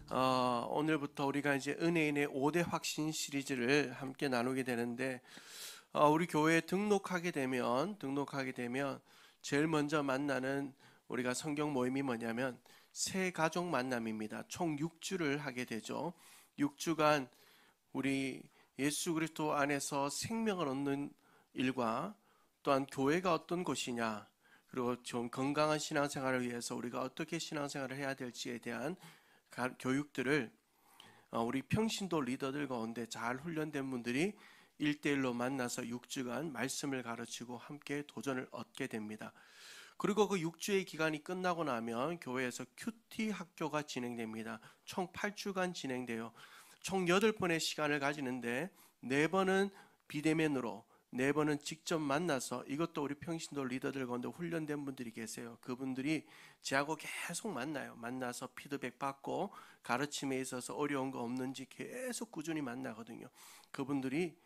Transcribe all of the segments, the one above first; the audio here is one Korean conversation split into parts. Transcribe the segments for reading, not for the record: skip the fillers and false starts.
오늘부터 우리가 이제 은혜인의 5대 확신 시리즈를 함께 나누게 되는데, 우리 교회에 등록하게 되면 제일 먼저 만나는 우리가 성경 모임이 뭐냐면 새 가족 만남입니다. 총 6주를 하게 되죠. 6주간 우리 예수 그리스도 안에서 생명을 얻는 일과 또한 교회가 어떤 곳이냐, 그리고 좀 건강한 신앙생활을 위해서 우리가 어떻게 신앙생활을 해야 될지에 대한 교육들을 우리 평신도 리더들 가운데 잘 훈련된 분들이 1대1로 만나서 6주간 말씀을 가르치고 함께 도전을 얻게 됩니다. 그리고 그 6주의 기간이 끝나고 나면 교회에서 큐티 학교가 진행됩니다. 총 8주간 진행돼요. 총 8번의 시간을 가지는데 4번은 비대면으로, 4번은 직접 만나서, 이것도 우리 평신도 리더들 가운데 훈련된 분들이 계세요. 그분들이 저하고 계속 만나요. 만나서 피드백 받고 가르침에 있어서 어려운 거 없는지 계속 꾸준히 만나거든요. 그분들이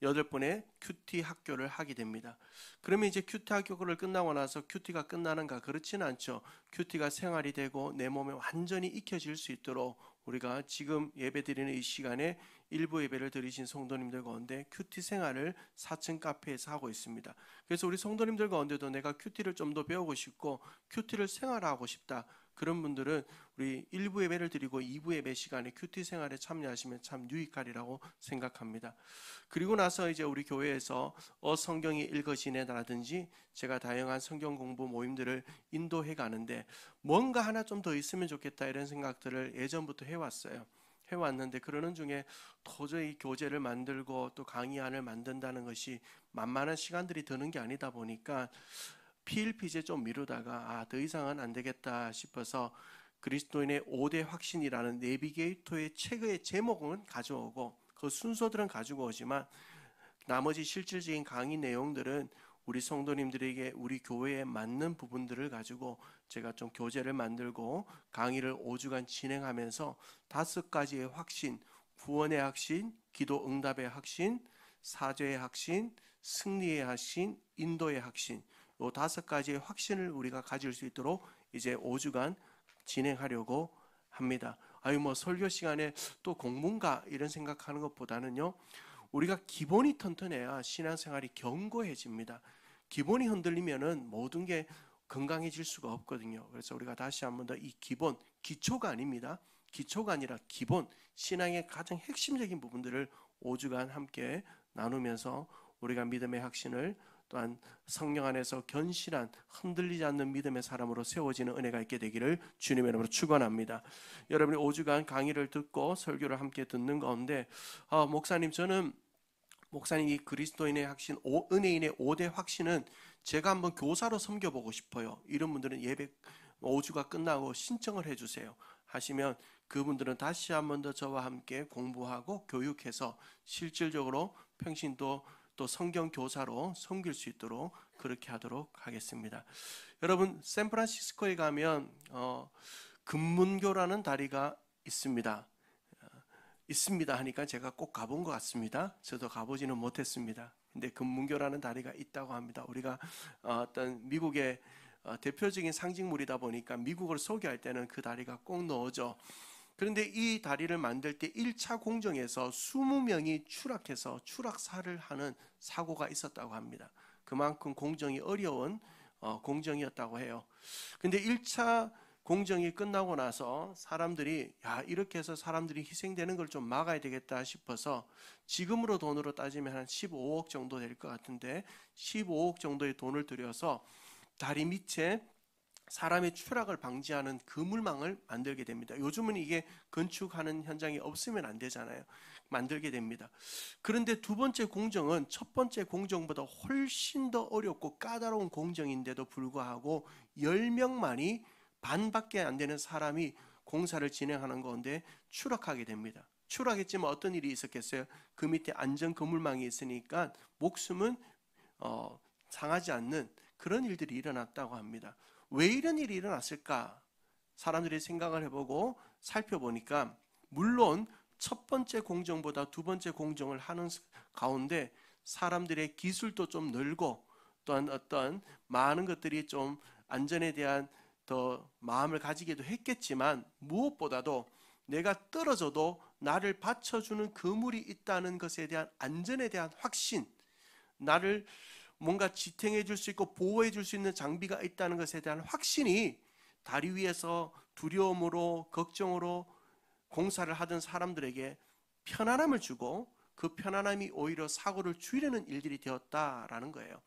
8번의 큐티 학교를 하게 됩니다. 그러면 이제 큐티 학교를 끝나고 나서 큐티가 끝나는가? 그렇지는 않죠. 큐티가 생활이 되고 내 몸에 완전히 익혀질 수 있도록 우리가 지금 예배드리는 이 시간에 일부 예배를 드리신 성도님들 가운데 큐티 생활을 4층 카페에서 하고 있습니다. 그래서 우리 성도님들 가운데도 내가 큐티를 좀 더 배우고 싶고 큐티를 생활하고 싶다, 그런 분들은 우리 1부 예배를 드리고 2부 예배 시간에 큐티 생활에 참여하시면 참 유익하리라고 생각합니다. 그리고 나서 이제 우리 교회에서 성경이 읽어지네라든지 제가 다양한 성경 공부 모임들을 인도해 가는데 뭔가 하나 좀 더 있으면 좋겠다, 이런 생각들을 예전부터 해왔는데 그러는 중에 도저히 교재를 만들고 또 강의안을 만든다는 것이 만만한 시간들이 드는 게 아니다 보니까 PLP제 좀 미루다가 더 이상은 안 되겠다 싶어서 그리스도인의 5대 확신이라는 내비게이터의 책의 제목은 가져오고 그 순서들은 가지고 오지만 나머지 실질적인 강의 내용들은 우리 성도님들에게 우리 교회에 맞는 부분들을 가지고 제가 좀 교재를 만들고 강의를 5주간 진행하면서 5가지의 확신, 구원의 확신, 기도 응답의 확신, 사죄의 확신, 승리의 확신, 인도의 확신, 이 5가지의 확신을 우리가 가질 수 있도록 이제 5주간 진행하려고 합니다. 뭐 설교 시간에 또 공문가 이런 생각하는 것보다는요, 우리가 기본이 튼튼해야 신앙생활이 견고해집니다. 기본이 흔들리면은 모든 게 건강해질 수가 없거든요. 그래서 우리가 다시 한번 더 이 기본, 기초가 아닙니다. 기초가 아니라 기본, 신앙의 가장 핵심적인 부분들을 5주간 함께 나누면서 우리가 믿음의 확신을, 또한 성령 안에서 견실한 흔들리지 않는 믿음의 사람으로 세워지는 은혜가 있게 되기를 주님의 이름으로 축원합니다. 여러분이 5주간 강의를 듣고 설교를 함께 듣는 가운데 목사님, 저는 이 그리스도인의 확신, 은혜인의 5대 확신은 제가 한번 교사로 섬겨보고 싶어요. 이런 분들은 예배 5주가 끝나고 신청을 해주세요 하시면 그분들은 다시 한번 더 저와 함께 공부하고 교육해서 실질적으로 평신도 또 성경 교사로 섬길 수 있도록 그렇게 하도록 하겠습니다. 여러분, 샌프란시스코에 가면 금문교라는 다리가 있습니다. 있습니다 하니까 제가 꼭 가본 것 같습니다. 저도 가보지는 못했습니다. 근데 금문교라는 다리가 있다고 합니다. 우리가 어떤 미국의 대표적인 상징물이다 보니까 미국을 소개할 때는 그 다리가 꼭 넣어져. 그런데 이 다리를 만들 때 1차 공정에서 20명이 추락해서 추락사를 하는 사고가 있었다고 합니다. 그만큼 공정이 어려운 공정이었다고 해요. 근데 1차 공정이 끝나고 나서 사람들이 이렇게 해서 사람들이 희생되는 걸 좀 막아야 되겠다 싶어서 지금으로 돈으로 따지면 한 15억 정도 될 것 같은데 15억 정도의 돈을 들여서 다리 밑에 사람의 추락을 방지하는 그물망을 만들게 됩니다. 요즘은 이게 건축하는 현장이 없으면 안 되잖아요. 만들게 됩니다. 그런데 두 번째 공정은 첫 번째 공정보다 훨씬 더 어렵고 까다로운 공정인데도 불구하고 10명만이, 반밖에 안 되는 사람이 공사를 진행하는 가운데 추락하게 됩니다. 추락했지만 어떤 일이 있었겠어요? 그 밑에 안전 그물망이 있으니까 목숨은 상하지 않는 그런 일들이 일어났다고 합니다. 왜 이런 일이 일어났을까? 사람들이 생각을 해보고 살펴보니까 물론 첫 번째 공정보다 두 번째 공정을 하는 가운데 사람들의 기술도 좀 늘고 또한 어떤 많은 것들이 좀 안전에 대한 더 마음을 가지기도 했겠지만 무엇보다도 내가 떨어져도 나를 받쳐주는 그물이 있다는 것에 대한 안전에 대한 확신, 나를 뭔가 지탱해 줄 수 있고 보호해 줄 수 있는 장비가 있다는 것에 대한 확신이 다리 위에서 두려움으로 걱정으로 공사를 하던 사람들에게 편안함을 주고 그 편안함이 오히려 사고를 줄이는 일들이 되었다라는 거예요.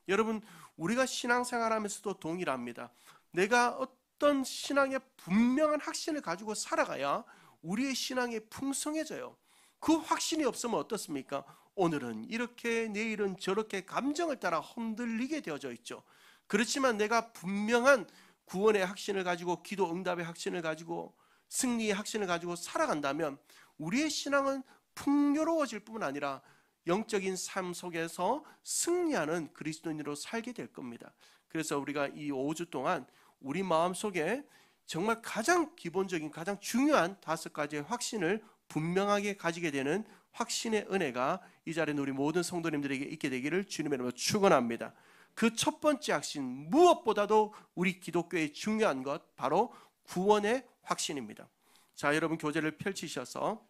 여러분, 우리가 신앙생활하면서도 동일합니다. 내가 어떤 신앙의 분명한 확신을 가지고 살아가야 우리의 신앙이 풍성해져요. 그 확신이 없으면 어떻습니까? 오늘은 이렇게 내일은 저렇게 감정을 따라 흔들리게 되어져 있죠. 그렇지만 내가 분명한 구원의 확신을 가지고 기도 응답의 확신을 가지고 승리의 확신을 가지고 살아간다면 우리의 신앙은 풍요로워질 뿐만 아니라 영적인 삶 속에서 승리하는 그리스도인으로 살게 될 겁니다. 그래서 우리가 이 5주 동안 우리 마음속에 정말 가장 기본적인 가장 중요한 5가지의 확신을 분명하게 가지게 되는 확신의 은혜가 이 자리에 우리 모든 성도님들에게 있게 되기를 주님의 이름으로 축원합니다. 그 첫 번째 확신, 무엇보다도 우리 기독교의 중요한 것 바로 구원의 확신입니다. 자, 여러분 교재를 펼치셔서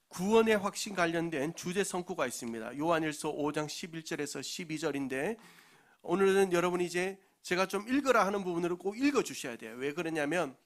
구원의 확신 관련된 주제 성구가 있습니다. 요한일서 5장 11절에서 12절인데 오늘은 여러분이 이제 제가 좀 읽으라 하는 부분을 꼭 읽어주셔야 돼요. 왜 그러냐면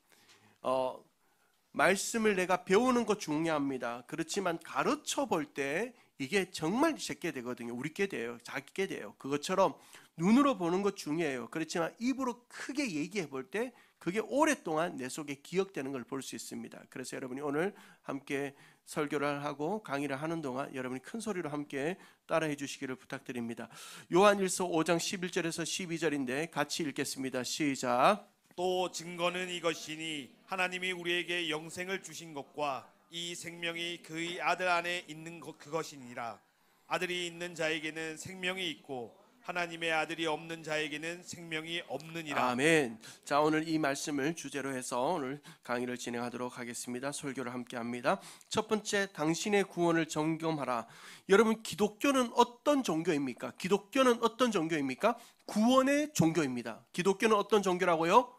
말씀을 내가 배우는 것 중요합니다. 그렇지만 가르쳐 볼 때 이게 정말 제게 되거든요. 우리께 돼요. 작게 돼요. 그것처럼 눈으로 보는 것 중요해요. 그렇지만 입으로 크게 얘기해 볼 때 그게 오랫동안 내 속에 기억되는 걸 볼 수 있습니다. 그래서 여러분이 오늘 함께 설교를 하고 강의를 하는 동안 여러분이 큰 소리로 함께 따라해 주시기를 부탁드립니다. 요한일서 5장 11절에서 12절인데 같이 읽겠습니다. 시작. 또 증거는 이것이니 하나님이 우리에게 영생을 주신 것과 이 생명이 그의 아들 안에 있는 그것이니라. 아들이 있는 자에게는 생명이 있고 하나님의 아들이 없는 자에게는 생명이 없느니라. 아멘. 자, 오늘 이 말씀을 주제로 해서 오늘 강의를 진행하도록 하겠습니다. 설교를 함께 합니다. 첫 번째, 당신의 구원을 점검하라. 여러분, 기독교는 어떤 종교입니까? 기독교는 어떤 종교입니까? 구원의 종교입니다. 기독교는 어떤 종교라고요?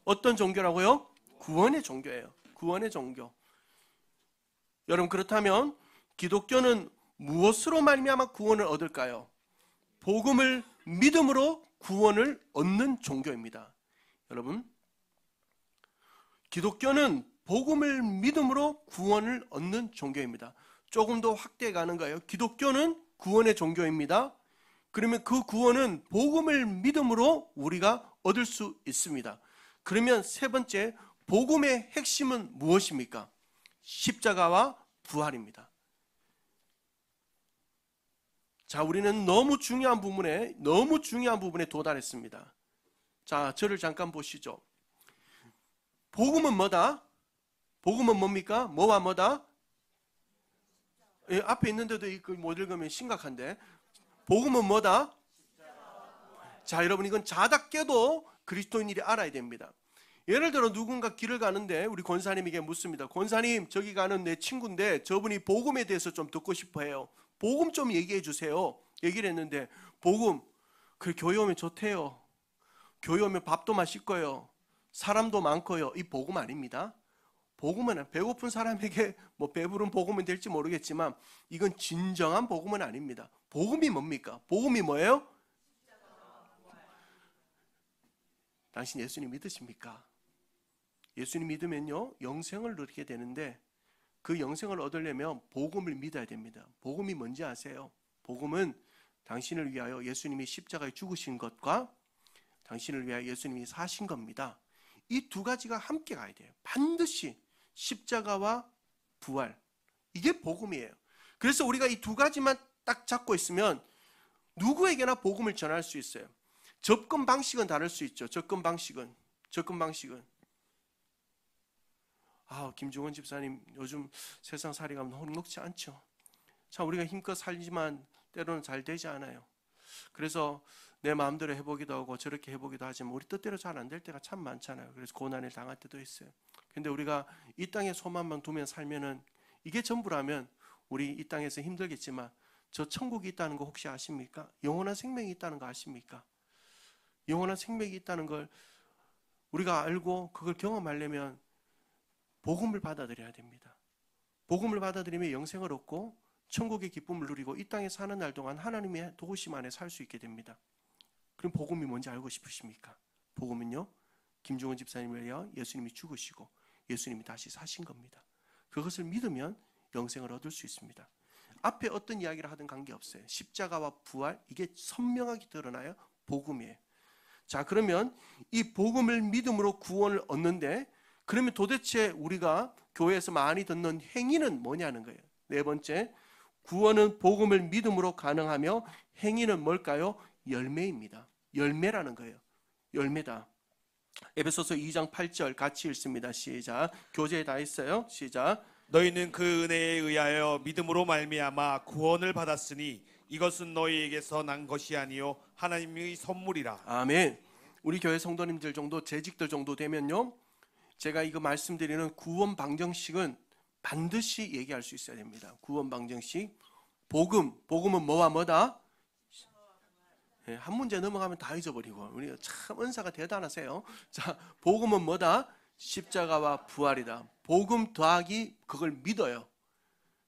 어떤 종교라고요? 구원의 종교예요. 구원의 종교. 여러분, 그렇다면 기독교는 무엇으로 말미암아 구원을 얻을까요? 복음을 믿음으로 구원을 얻는 종교입니다. 여러분, 기독교는 복음을 믿음으로 구원을 얻는 종교입니다. 조금 더 확대해 가는 거예요. 기독교는 구원의 종교입니다. 그러면 그 구원은 복음을 믿음으로 우리가 얻을 수 있습니다. 그러면 세 번째, 복음의 핵심은 무엇입니까? 십자가와 부활입니다. 자, 우리는 너무 중요한 부분에 도달했습니다. 자, 저를 잠깐 보시죠. 복음은 뭐다? 복음은 뭡니까? 뭐와 뭐다? 예, 앞에 있는데도 못 읽으면 심각한데. 복음은 뭐다? 자, 여러분, 이건 자답게도 그리스도인들이 알아야 됩니다. 예를 들어 누군가 길을 가는데 우리 권사님에게 묻습니다. 권사님, 저기 가는 내 친구인데 저분이 복음에 대해서 좀 듣고 싶어 해요. 복음 좀 얘기해 주세요. 얘기를 했는데 복음, 그 교회 오면 좋대요. 교회 오면 밥도 맛있고요. 사람도 많고요. 이 복음 아닙니다. 복음은 배고픈 사람에게 뭐 배부른 복음은 될지 모르겠지만 이건 진정한 복음은 아닙니다. 복음이 뭡니까? 복음이 뭐예요? 당신 예수님 믿으십니까? 예수님 믿으면요 영생을 누리게 되는데 그 영생을 얻으려면 복음을 믿어야 됩니다. 복음이 뭔지 아세요? 복음은 당신을 위하여 예수님이 십자가에 죽으신 것과 당신을 위하여 예수님이 사신 겁니다. 이 두 가지가 함께 가야 돼요. 반드시 십자가와 부활, 이게 복음이에요. 그래서 우리가 이 두 가지만 딱 잡고 있으면 누구에게나 복음을 전할 수 있어요. 접근 방식은 다를 수 있죠. 접근 방식은 김중원 집사님 요즘 세상 살이가 녹록지 않죠. 참 우리가 힘껏 살지만 때로는 잘 되지 않아요. 그래서 내 마음대로 해보기도 하고 저렇게 해보기도 하지만 우리 뜻대로 잘 안 될 때가 참 많잖아요. 그래서 고난을 당할 때도 있어요. 근데 우리가 이 땅에 소망만 두면 살면은 이게 전부라면 우리 이 땅에서 힘들겠지만 저 천국이 있다는 거 혹시 아십니까? 영원한 생명이 있다는 거 아십니까? 영원한 생명이 있다는 걸 우리가 알고 그걸 경험하려면 복음을 받아들여야 됩니다. 복음을 받아들이면 영생을 얻고 천국의 기쁨을 누리고 이 땅에 사는 날 동안 하나님의 도우심 안에 살 수 있게 됩니다. 그럼 복음이 뭔지 알고 싶으십니까? 복음은요, 김중원 집사님을 위하여 예수님이 죽으시고 예수님이 다시 사신 겁니다. 그것을 믿으면 영생을 얻을 수 있습니다. 앞에 어떤 이야기를 하든 관계없어요. 십자가와 부활, 이게 선명하게 드러나요. 복음이에요. 자, 그러면 이 복음을 믿음으로 구원을 얻는데, 그러면 도대체 우리가 교회에서 많이 듣는 행위는 뭐냐는 거예요. 네 번째, 구원은 복음을 믿음으로 가능하며 행위는 뭘까요? 열매입니다. 열매라는 거예요. 열매다. 에베소서 2장 8절 같이 읽습니다. 시작. 교재에 다 있어요. 시작. 너희는 그 은혜에 의하여 믿음으로 말미암아 구원을 받았으니 이것은 너희에게서 난 것이 아니요 하나님의 선물이라. 아멘. 우리 교회 성도님들 정도, 재직들 정도 되면요, 제가 이거 말씀드리는 구원 방정식은 반드시 얘기할 수 있어야 됩니다. 구원 방정식. 복음은 뭐와 뭐다? 한 문제 넘어가면 다 잊어버리고. 우리 참 은사가 대단하세요. 자, 복음은 뭐다? 십자가와 부활이다. 복음 더하기 그걸 믿어요.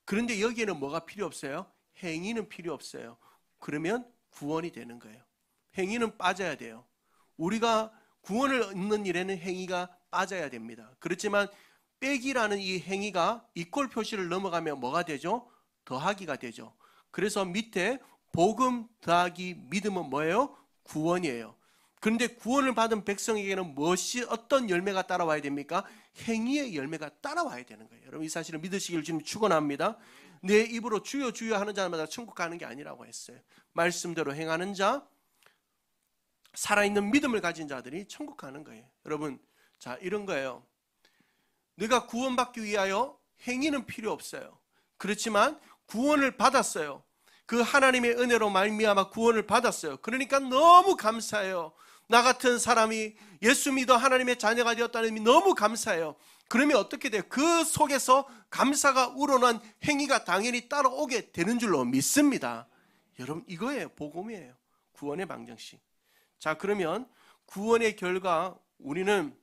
그런데 여기에는 뭐가 필요 없어요? 행위는 필요 없어요. 그러면 구원이 되는 거예요. 행위는 빠져야 돼요. 우리가 구원을 얻는 일에는 행위가 빠져야 됩니다. 그렇지만 빼기라는 이 행위가 이꼴 표시를 넘어가면 뭐가 되죠? 더하기가 되죠. 그래서 밑에 복음 더하기 믿음은 뭐예요? 구원이에요. 그런데 구원을 받은 백성에게는 무엇이, 어떤 열매가 따라와야 됩니까? 행위의 열매가 따라와야 되는 거예요. 여러분, 이 사실을 믿으시길 주님 축원합니다. 내 입으로 주여 주여 하는 자마다 천국 가는 게 아니라고 했어요. 말씀대로 행하는 자, 살아있는 믿음을 가진 자들이 천국 가는 거예요. 여러분, 자, 이런 거예요. 내가 구원받기 위하여 행위는 필요 없어요. 그렇지만 구원을 받았어요. 그 하나님의 은혜로 말미암아 구원을 받았어요. 그러니까 너무 감사해요. 나 같은 사람이 예수 믿어 하나님의 자녀가 되었다는 의미 너무 감사해요. 그러면 어떻게 돼요? 그 속에서 감사가 우러난 행위가 당연히 따라오게 되는 줄로 믿습니다. 여러분, 이거예요. 복음이에요. 구원의 방정식. 자, 그러면 구원의 결과 우리는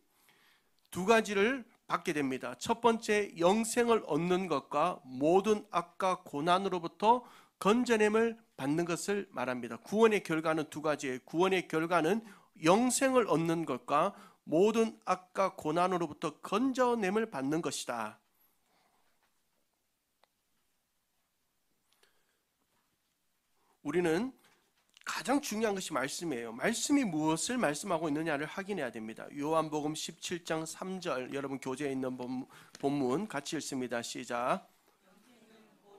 두 가지를 받게 됩니다. 첫 번째, 영생을 얻는 것과 모든 악과 고난으로부터 건져냄을 받는 것을 말합니다. 구원의 결과는 두 가지예요. 구원의 결과는 영생을 얻는 것과 모든 악과 고난으로부터 건져냄을 받는 것이다. 우리는 가장 중요한 것이 말씀이에요. 말씀이 무엇을 말씀하고 있느냐를 확인해야 됩니다. 요한복음 17장 3절, 여러분 교재에 있는 본문 같이 읽습니다. 시작.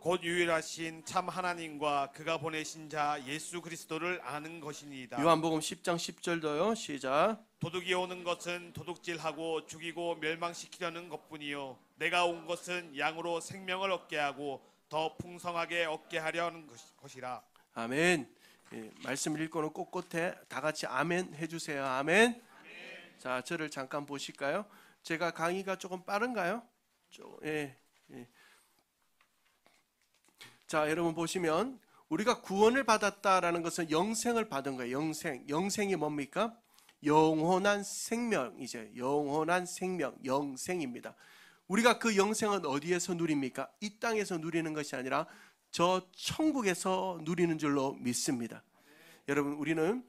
곧 유일하신 참 하나님과 그가 보내신 자 예수 그리스도를 아는 것이니이다. 요한복음 10장 10절도요. 시작. 도둑이 오는 것은 도둑질하고 죽이고 멸망시키려는 것뿐이요 내가 온 것은 양으로 생명을 얻게 하고 더 풍성하게 얻게 하려는 것이라. 아멘. 예, 말씀 읽고는 꼿꼿해 다 같이 아멘 해주세요. 아멘. 아멘. 자, 저를 잠깐 보실까요? 제가 강의가 조금 빠른가요? 예. 자, 여러분 보시면 우리가 구원을 받았다라는 것은 영생을 받은 거예요. 영생이 뭡니까? 영원한 생명이죠. 영원한 생명, 영생입니다. 우리가 그 영생은 어디에서 누립니까? 이 땅에서 누리는 것이 아니라 저 천국에서 누리는 줄로 믿습니다. 여러분, 우리는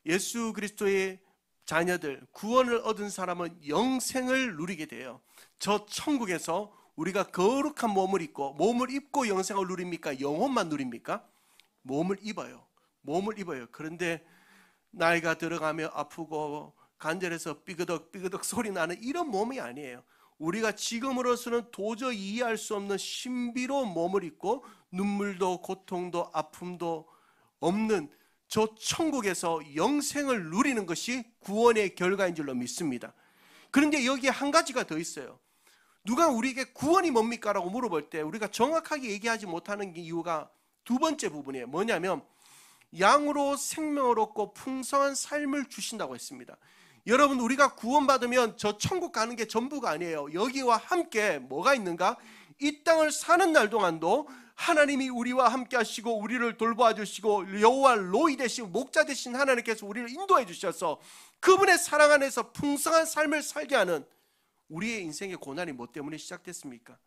예수 그리스도의 자녀들, 구원을 얻은 사람은 영생을 누리게 돼요. 저 천국에서 우리가 거룩한 몸을 입고 영생을 누립니까? 영혼만 누립니까? 몸을 입어요. 그런데 나이가 들어가며 아프고 관절에서 삐그덕 소리 나는 이런 몸이 아니에요. 우리가 지금으로서는 도저히 이해할 수 없는 신비로운 몸을 입고 눈물도 고통도 아픔도 없는 저 천국에서 영생을 누리는 것이 구원의 결과인 줄로 믿습니다. 그런데 여기에 한 가지가 더 있어요. 누가 우리에게 구원이 뭡니까? 라고 물어볼 때 우리가 정확하게 얘기하지 못하는 이유가 두 번째 부분이에요. 뭐냐면 양으로 생명을 얻고 풍성한 삶을 주신다고 했습니다. 여러분, 우리가 구원받으면 저 천국 가는 게 전부가 아니에요. 여기와 함께 뭐가 있는가? 이 땅을 사는 날 동안도 하나님이 우리와 함께 하시고 우리를 돌보아 주시고 여호와 로이 되시고 목자 되신 하나님께서 우리를 인도해 주셔서 그분의 사랑 안에서 풍성한 삶을 살게 하는 우리의 인생의 고난이 뭐 때문에 시작됐습니까?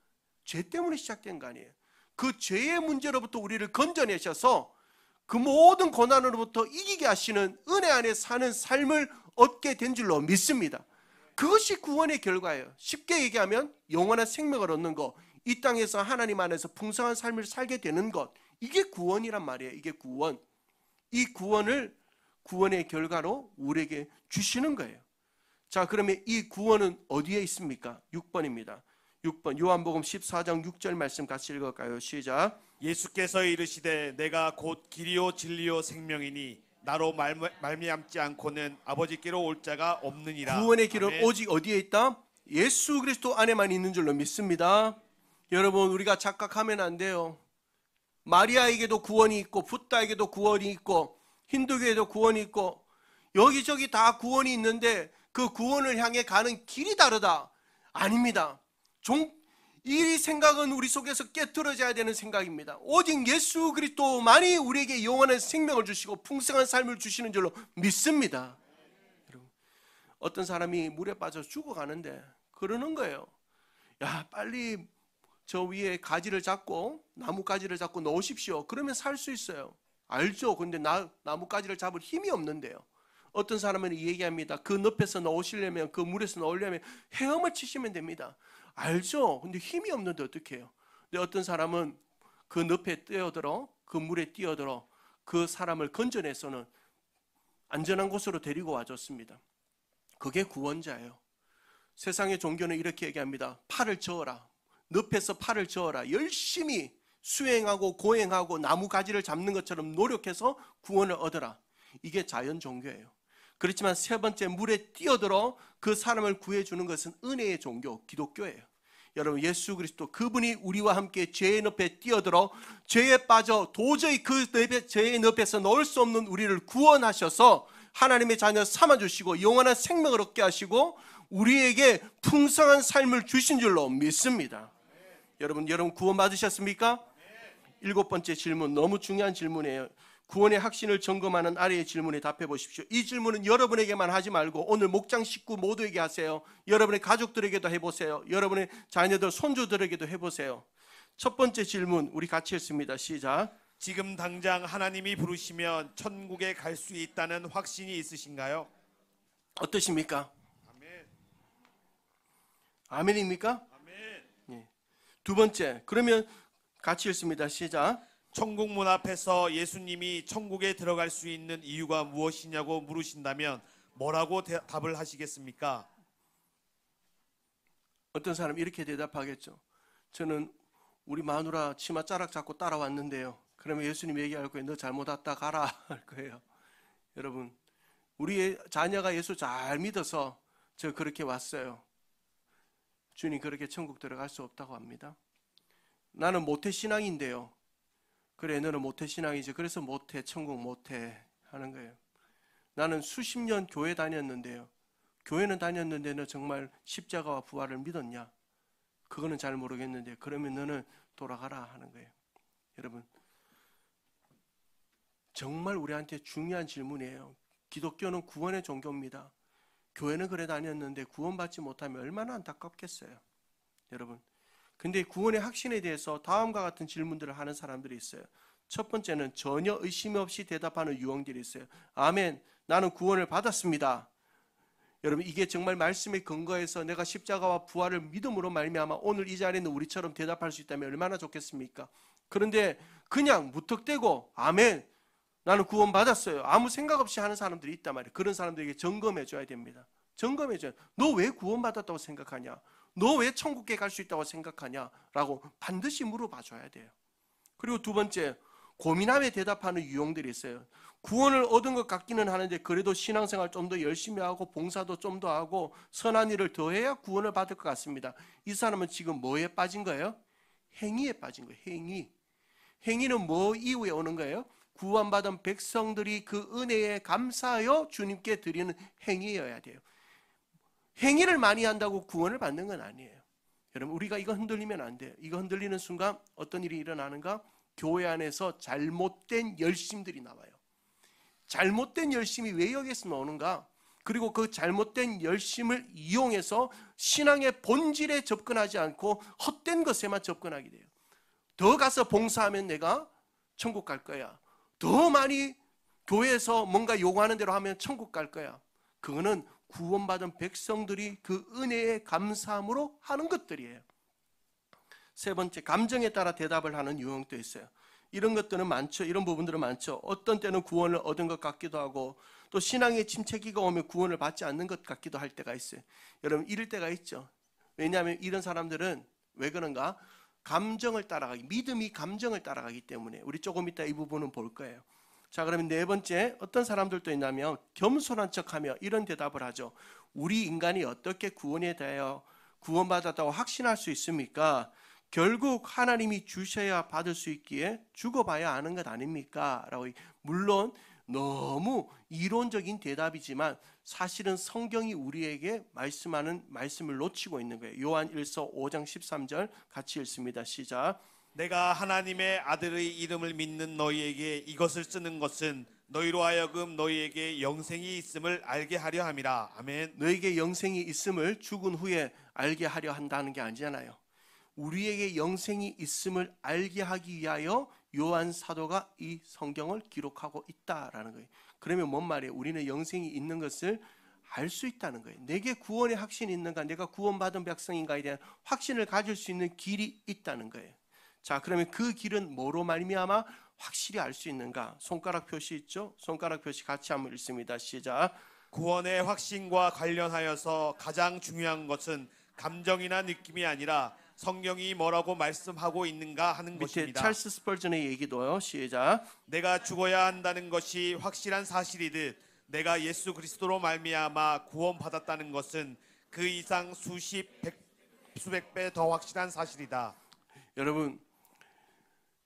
죄 때문에 시작된 거 아니에요. 그 죄의 문제로부터 우리를 건져내셔서 그 모든 고난으로부터 이기게 하시는 은혜 안에 사는 삶을 얻게 된 줄로 믿습니다. 그것이 구원의 결과예요. 쉽게 얘기하면 영원한 생명을 얻는 것, 이 땅에서 하나님 안에서 풍성한 삶을 살게 되는 것, 이게 구원이란 말이에요. 이게 구원. 이 구원을 구원의 결과로 우리에게 주시는 거예요. 자, 그러면 이 구원은 어디에 있습니까? 6번입니다. 6번 요한복음 14장 6절 말씀 같이 읽을까요? 시작. 예수께서 이르시되 내가 곧 길이요 진리요 생명이니 나로 말미암지 않고는 아버지께로 올 자가 없느니라. 구원의 길은 아멘. 오직 어디에 있다? 예수 그리스도 안에만 있는 줄로 믿습니다. 여러분, 우리가 착각하면 안 돼요. 마리아에게도 구원이 있고 붓다에게도 구원이 있고 힌두교에도 구원이 있고 여기저기 다 구원이 있는데 그 구원을 향해 가는 길이 다르다. 아닙니다. 이 생각은 우리 속에서 깨트려져야 되는 생각입니다. 오직 예수 그리스도만이 우리에게 영원한 생명을 주시고 풍성한 삶을 주시는 줄로 믿습니다. 여러분, 어떤 사람이 물에 빠져 죽어가는데 그러는 거예요. 야, 빨리 저 위에 가지를 잡고 나무 가지를 잡고 넣으십시오. 그러면 살 수 있어요. 알죠? 근데 나무 가지를 잡을 힘이 없는데요. 어떤 사람은 얘기합니다. 그 늪에서 넣으시려면, 그 물에서 넣으려면 헤엄을 치시면 됩니다. 알죠? 근데 힘이 없는데 어떻게 해요? 근데 어떤 사람은 그 늪에 뛰어들어, 그 물에 뛰어들어 그 사람을 건져내서는 안전한 곳으로 데리고 와줬습니다. 그게 구원자예요. 세상의 종교는 이렇게 얘기합니다. 팔을 저어라. 늪에서 팔을 저어라. 열심히 수행하고 고행하고 나무 가지를 잡는 것처럼 노력해서 구원을 얻어라. 이게 자연 종교예요. 그렇지만 세 번째, 물에 뛰어들어 그 사람을 구해주는 것은 은혜의 종교, 기독교예요. 여러분, 예수 그리스도 그분이 우리와 함께 죄의 늪에 뛰어들어 죄에 빠져 도저히 그 죄의 늪에서 넣을 수 없는 우리를 구원하셔서 하나님의 자녀 삼아주시고 영원한 생명을 얻게 하시고 우리에게 풍성한 삶을 주신 줄로 믿습니다. 여러분 구원 받으셨습니까? 7번째 질문, 너무 중요한 질문이에요. 구원의 확신을 점검하는 아래의 질문에 답해 보십시오. 이 질문은 여러분에게만 하지 말고 오늘 목장 식구 모두에게 하세요. 여러분의 가족들에게도 해보세요. 여러분의 자녀들, 손주들에게도 해보세요. 첫 번째 질문 우리 같이 했습니다. 시작. 지금 당장 하나님이 부르시면 천국에 갈 수 있다는 확신이 있으신가요? 어떠십니까? 아멘. 아멘입니까? 아멘. 두 번째, 그러면 같이 읽습니다. 시작. 천국 문 앞에서 예수님이 천국에 들어갈 수 있는 이유가 무엇이냐고 물으신다면 뭐라고 답을 하시겠습니까? 어떤 사람 이렇게 대답하겠죠. 저는 우리 마누라 치마 자락 잡고 따라왔는데요. 그러면 예수님 얘기할 거예요. 너 잘못 왔다 가라 할 거예요. 여러분, 우리의 자녀가 예수 잘 믿어서 저 그렇게 왔어요. 주님 그렇게 천국 들어갈 수 없다고 합니다. 나는 모태신앙인데요. 그래, 너는 모태신앙이지. 그래서 못해, 천국 못해 하는 거예요. 나는 수십 년 교회 다녔는데요. 교회는 다녔는데 너 정말 십자가와 부활을 믿었냐? 그거는 잘 모르겠는데 그러면 너는 돌아가라 하는 거예요. 여러분, 정말 우리한테 중요한 질문이에요. 기독교는 구원의 종교입니다. 교회는 그래 다녔는데 구원받지 못하면 얼마나 안타깝겠어요. 여러분, 근데 구원의 확신에 대해서 다음과 같은 질문들을 하는 사람들이 있어요. 첫 번째는 전혀 의심 없이 대답하는 유형들이 있어요. 아멘, 나는 구원을 받았습니다. 여러분, 이게 정말 말씀에 근거해서 내가 십자가와 부활을 믿음으로 말미암아 오늘 이 자리에 있는 우리처럼 대답할 수 있다면 얼마나 좋겠습니까? 그런데 그냥 무턱대고 아멘, 나는 구원 받았어요, 아무 생각 없이 하는 사람들이 있단 말이에요. 그런 사람들에게 점검해 줘야 됩니다. 점검해 줘요. 너 왜 구원 받았다고 생각하냐? 너 왜 천국에 갈 수 있다고 생각하냐? 라고 반드시 물어봐 줘야 돼요. 그리고 두 번째, 고민함에 대답하는 유형들이 있어요. 구원을 얻은 것 같기는 하는데 그래도 신앙생활 좀 더 열심히 하고 봉사도 좀 더 하고 선한 일을 더 해야 구원을 받을 것 같습니다. 이 사람은 지금 뭐에 빠진 거예요? 행위에 빠진 거예요. 행위는 뭐 이후에 오는 거예요? 구원받은 백성들이 그 은혜에 감사하여 주님께 드리는 행위여야 돼요. 행위를 많이 한다고 구원을 받는 건 아니에요. 여러분, 우리가 이거 흔들리면 안 돼요. 이거 흔들리는 순간 어떤 일이 일어나는가? 교회 안에서 잘못된 열심들이 나와요. 잘못된 열심이 왜 여기에서 나오는가? 그리고 그 잘못된 열심을 이용해서 신앙의 본질에 접근하지 않고 헛된 것에만 접근하게 돼요. 더 가서 봉사하면 내가 천국 갈 거야. 더 많이 교회에서 뭔가 요구하는 대로 하면 천국 갈 거야. 그거는 구원받은 백성들이 그 은혜에 감사함으로 하는 것들이에요. 세 번째, 감정에 따라 대답을 하는 유형도 있어요. 이런 것들은 많죠. 이런 부분들은 많죠. 어떤 때는 구원을 얻은 것 같기도 하고, 또 신앙의 침체기가 오면 구원을 받지 않는 것 같기도 할 때가 있어요. 여러분, 이럴 때가 있죠. 왜냐하면 이런 사람들은 왜 그런가? 감정을 따라가기, 믿음이 감정을 따라가기 때문에. 우리 조금 이따 이 부분은 볼 거예요. 자, 그러면 네 번째, 어떤 사람들도 있냐면 겸손한 척하며 이런 대답을 하죠. 우리 인간이 어떻게 구원에 대하여 구원받았다고 확신할 수 있습니까? 결국 하나님이 주셔야 받을 수 있기에 죽어봐야 아는 것 아닙니까? 라고. 물론 너무 이론적인 대답이지만 사실은 성경이 우리에게 말씀하는 말씀을 놓치고 있는 거예요. 요한 1서 5장 13절 같이 읽습니다. 시작. 내가 하나님의 아들의 이름을 믿는 너희에게 이것을 쓰는 것은 너희로 하여금 너희에게 영생이 있음을 알게 하려 함이라. 아멘. 너에게 영생이 있음을 죽은 후에 알게 하려 한다는 게 아니잖아요. 우리에게 영생이 있음을 알게 하기 위하여 요한 사도가 이 성경을 기록하고 있다라는 거예요. 그러면 뭔 말이에요? 우리는 영생이 있는 것을 알 수 있다는 거예요. 내게 구원의 확신이 있는가? 내가 구원받은 백성인가에 대한 확신을 가질 수 있는 길이 있다는 거예요. 자, 그러면 그 길은 뭐로 말미암아 확실히 알 수 있는가? 손가락 표시 있죠? 손가락 표시 같이 한번 읽습니다. 시작. 구원의 확신과 관련하여서 가장 중요한 것은 감정이나 느낌이 아니라 성경이 뭐라고 말씀하고 있는가 하는 밑에 것입니다. 찰스 스펄전의 얘기도요. 시작. 내가 죽어야 한다는 것이 확실한 사실이듯 내가 예수 그리스도로 말미암아 구원받았다는 것은 그 이상 수백 배 더 확실한 사실이다. 여러분,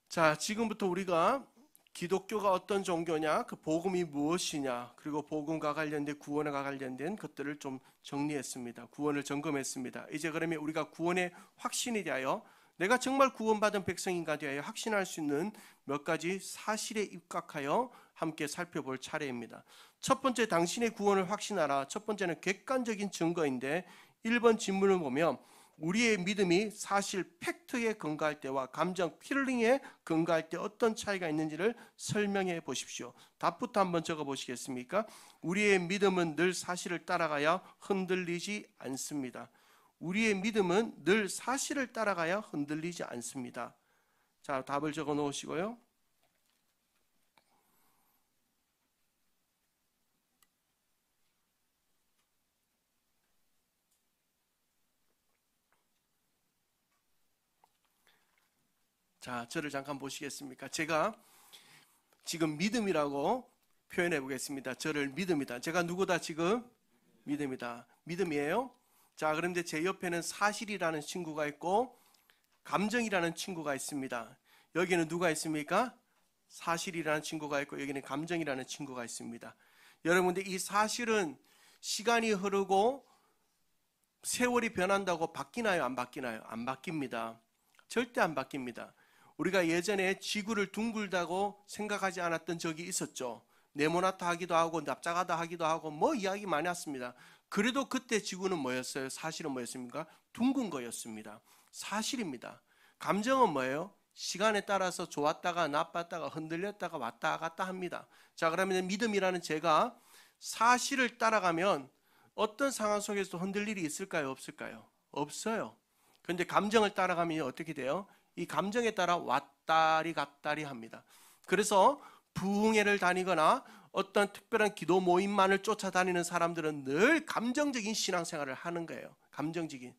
자, 지금부터 우리가 기독교가 어떤 종교냐, 그 복음이 무엇이냐, 그리고 복음과 관련된 구원과 관련된 것들을 좀 정리했습니다. 구원을 점검했습니다. 이제 그러면 우리가 구원의 확신에 대하여 내가 정말 구원받은 백성인가 대하여 확신할 수 있는 몇 가지 사실에 입각하여 함께 살펴볼 차례입니다. 첫 번째, 당신의 구원을 확신하라. 첫 번째는 객관적인 증거인데 1번 질문을 보면 우리의 믿음이 사실 팩트에 근거할 때와 감정 필링에 근거할 때 어떤 차이가 있는지를 설명해 보십시오. 답부터 한번 적어 보시겠습니까? 우리의 믿음은 늘 사실을 따라가야 흔들리지 않습니다. 우리의 믿음은 늘 사실을 따라가야 흔들리지 않습니다. 자, 답을 적어 놓으시고요. 자, 저를 잠깐 보시겠습니까? 제가 지금 믿음이라고 표현해 보겠습니다. 저를 믿음이다. 제가 누구다 지금? 믿음이다. 믿음이에요. 자, 그런데 제 옆에는 사실이라는 친구가 있고 감정이라는 친구가 있습니다. 여기는 누가 있습니까? 사실이라는 친구가 있고 여기는 감정이라는 친구가 있습니다. 여러분들, 이 사실은 시간이 흐르고 세월이 변한다고 바뀌나요? 안 바뀌나요? 안 바뀝니다. 절대 안 바뀝니다. 우리가 예전에 지구를 둥글다고 생각하지 않았던 적이 있었죠. 네모나타 하기도 하고 납작하다 하기도 하고 뭐 이야기 많이 했습니다. 그래도 그때 지구는 뭐였어요? 사실은 뭐였습니까? 둥근 거였습니다. 사실입니다. 감정은 뭐예요? 시간에 따라서 좋았다가 나빴다가 흔들렸다가 왔다 갔다 합니다. 자, 그러면 믿음이라는 제가 사실을 따라가면 어떤 상황 속에서도 흔들 일이 있을까요? 없을까요? 없어요. 그런데 감정을 따라가면 어떻게 돼요? 이 감정에 따라 왔다리 갔다리 합니다. 그래서 부흥회를 다니거나 어떤 특별한 기도 모임만을 쫓아다니는 사람들은 늘 감정적인 신앙생활을 하는 거예요. 감정적인.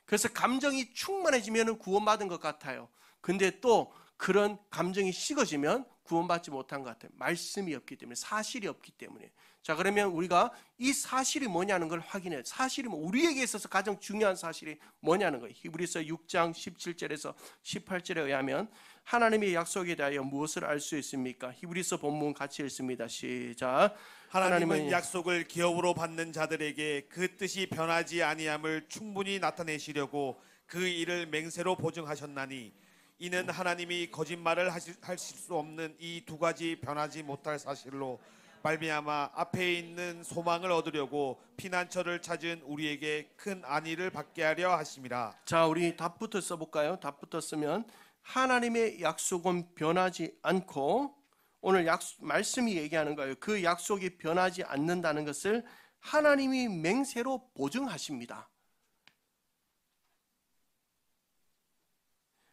그래서 감정이 충만해지면 구원받은 것 같아요. 근데 또 그런 감정이 식어지면 구원받지 못한 것 같아요. 말씀이 없기 때문에, 사실이 없기 때문에. 자, 그러면 우리가 이 사실이 뭐냐는 걸 확인해요. 사실이 우리에게 있어서 가장 중요한 사실이 뭐냐는 거예요. 히브리서 6장 17절에서 18절에 의하면 하나님의 약속에 대하여 무엇을 알 수 있습니까? 히브리서 본문 같이 읽습니다. 시작. 하나님은 약속을 기업으로 받는 자들에게 그 뜻이 변하지 아니함을 충분히 나타내시려고 그 일을 맹세로 보증하셨나니 이는 하나님이 거짓말을 하실 수 없는 이 두 가지 변하지 못할 사실로 말미암아 앞에 있는 소망을 얻으려고 피난처를 찾은 우리에게 큰 안위를 받게 하려 하심이라. 자, 우리 답부터 써볼까요? 답부터 쓰면 하나님의 약속은 변하지 않고, 오늘 말씀이 얘기하는 거예요. 그 약속이 변하지 않는다는 것을 하나님이 맹세로 보증하십니다.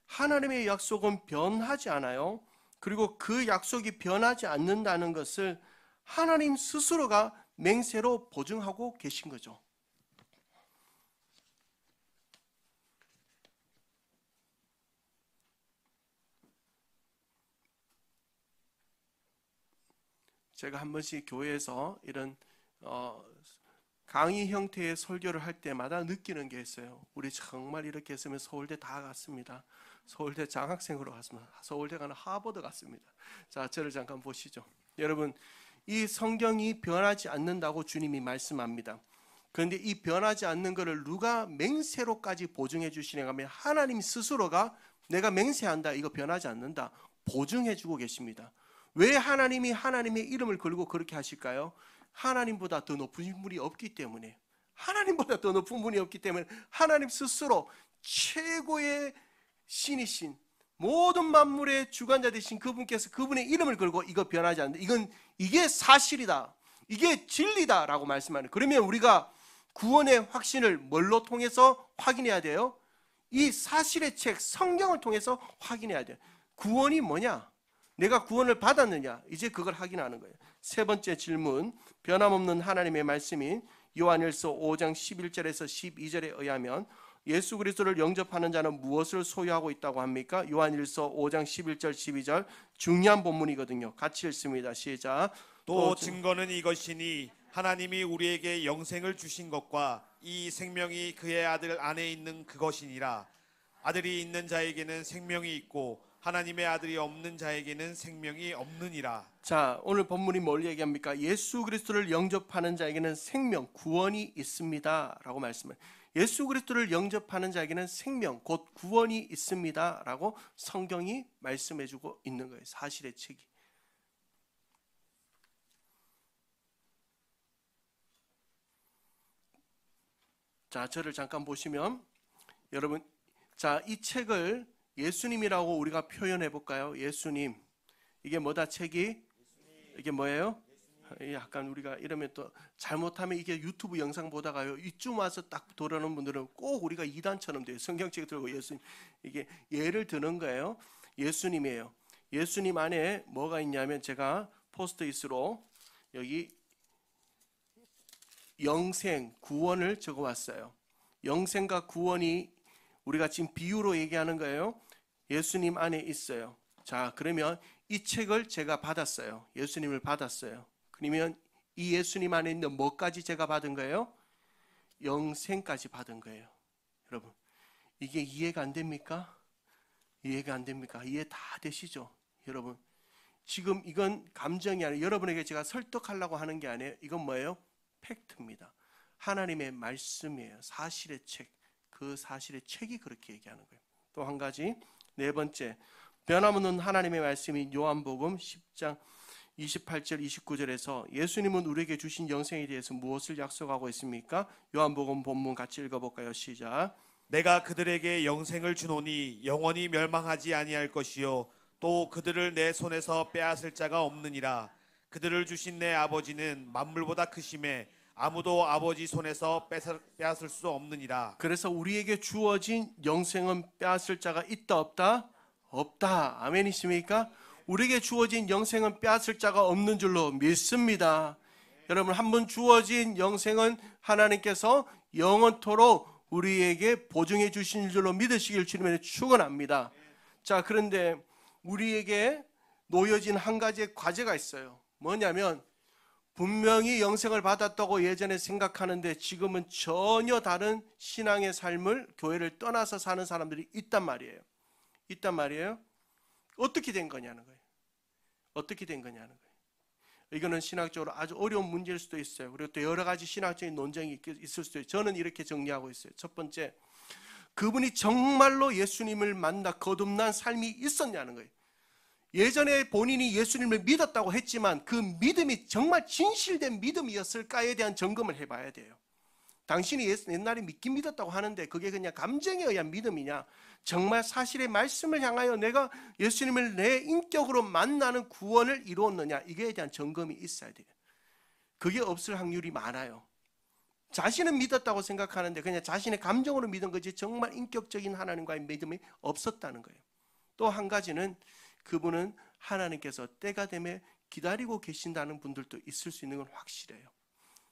하나님의 약속은 변하지 않아요. 그리고 그 약속이 변하지 않는다는 것을 하나님 스스로가 맹세로 보증하고 계신 거죠. 제가 한 번씩 교회에서 이런 강의 형태의 설교를 할 때마다 느끼는 게 있어요. 우리 정말 이렇게 했으면 서울대 다 갔습니다. 서울대 장학생으로 갔습니다. 서울대 가는 하버드 갔습니다. 자, 저를 잠깐 보시죠. 여러분, 이 성경이 변하지 않는다고 주님이 말씀합니다. 그런데 이 변하지 않는 것을 누가 맹세로까지 보증해 주시냐 하면 하나님 스스로가 내가 맹세한다, 이거 변하지 않는다, 보증해 주고 계십니다. 왜 하나님이 하나님의 이름을 걸고 그렇게 하실까요? 하나님보다 더 높은 분이 없기 때문에, 하나님보다 더 높은 분이 없기 때문에 하나님 스스로 최고의 신이신 모든 만물의 주관자 되신 그분께서 그분의 이름을 걸고 이거 변하지 않는다, 이게 사실이다, 이게 진리다라고 말씀하는. 그러면 우리가 구원의 확신을 뭘로 통해서 확인해야 돼요? 이 사실의 책 성경을 통해서 확인해야 돼요. 구원이 뭐냐? 내가 구원을 받았느냐? 이제 그걸 확인하는 거예요. 세 번째 질문, 변함없는 하나님의 말씀인 요한일서 5장 11절에서 12절에 의하면 예수 그리스도를 영접하는 자는 무엇을 소유하고 있다고 합니까? 요한일서 5장 11절 12절 중요한 본문이거든요. 같이 읽습니다. 시작. 또 증거는 이것이니 하나님이 우리에게 영생을 주신 것과 이 생명이 그의 아들 안에 있는 그것이니라. 아들이 있는 자에게는 생명이 있고 하나님의 아들이 없는 자에게는 생명이 없느니라. 자, 오늘 본문이 뭘 얘기합니까? 예수 그리스도를 영접하는 자에게는 생명, 구원이 있습니다 라고 말씀을. 예수 그리스도를 영접하는 자에게는 생명, 곧 구원이 있습니다 라고 성경이 말씀해주고 있는 거예요. 사실의 책이. 자, 저를 잠깐 보시면 여러분, 자, 이 책을 예수님이라고 우리가 표현해 볼까요? 예수님. 이게 뭐다, 책이? 이게 뭐예요? 약간 우리가 이러면 또 잘못하면 이게 유튜브 영상 보다가요, 이쯤 와서 딱 돌아오는 분들은 꼭 우리가 이단처럼 돼요. 성경책 들고 예수님, 이게 예를 드는 거예요. 예수님이에요. 예수님 안에 뭐가 있냐면 제가 포스트잇으로 여기 영생, 구원을 적어왔어요. 영생과 구원이 우리가 지금 비유로 얘기하는 거예요. 예수님 안에 있어요. 자, 그러면 이 책을 제가 받았어요. 예수님을 받았어요. 그러면 이 예수님 안에 있는 뭐까지 제가 받은 거예요? 영생까지 받은 거예요. 여러분, 이게 이해가 안 됩니까? 이해가 안 됩니까? 이해 다 되시죠? 여러분, 지금 이건 감정이 아니라 여러분에게 제가 설득하려고 하는 게 아니에요. 이건 뭐예요? 팩트입니다. 하나님의 말씀이에요. 사실의 책. 그 사실의 책이 그렇게 얘기하는 거예요. 또 한 가지, 네 번째, 변함없는 하나님의 말씀인 요한복음 10장 28절 29절에서 예수님은 우리에게 주신 영생에 대해서 무엇을 약속하고 있습니까? 요한복음 본문 같이 읽어볼까요? 시작. 내가 그들에게 영생을 주노니 영원히 멸망하지 아니할 것이요 또 그들을 내 손에서 빼앗을 자가 없느니라. 그들을 주신 내 아버지는 만물보다 크심에 아무도 아버지 손에서 빼앗을 수 없느니라. 그래서 우리에게 주어진 영생은 빼앗을 자가 있다 없다? 없다. 아멘이십니까? 우리에게 주어진 영생은 빼앗을 자가 없는 줄로 믿습니다. 여러분, 한번 주어진 영생은 하나님께서 영원토록 우리에게 보증해 주신 줄로 믿으시길 주님의 축원합니다. 자, 그런데 우리에게 놓여진 한 가지의 과제가 있어요. 뭐냐면 분명히 영생을 받았다고 예전에 생각하는데 지금은 전혀 다른 신앙의 삶을, 교회를 떠나서 사는 사람들이 있단 말이에요. 있단 말이에요. 어떻게 된 거냐는 거예요. 어떻게 된 거냐는 거예요. 이거는 신학적으로 아주 어려운 문제일 수도 있어요. 그리고 또 여러 가지 신학적인 논쟁이 있을 수도 있어요. 저는 이렇게 정리하고 있어요. 첫 번째, 그분이 정말로 예수님을 만나 거듭난 삶이 있었냐는 거예요. 예전에 본인이 예수님을 믿었다고 했지만 그 믿음이 정말 진실된 믿음이었을까에 대한 점검을 해봐야 돼요. 당신이 옛날에 믿긴 믿었다고 하는데 그게 그냥 감정에 의한 믿음이냐, 정말 사실의 말씀을 향하여 내가 예수님을 내 인격으로 만나는 구원을 이루었느냐, 이거에 대한 점검이 있어야 돼요. 그게 없을 확률이 많아요. 자신은 믿었다고 생각하는데 그냥 자신의 감정으로 믿은 거지 정말 인격적인 하나님과의 믿음이 없었다는 거예요. 또 한 가지는 그분은 하나님께서 때가 되면 기다리고 계신다는 분들도 있을 수 있는 건 확실해요.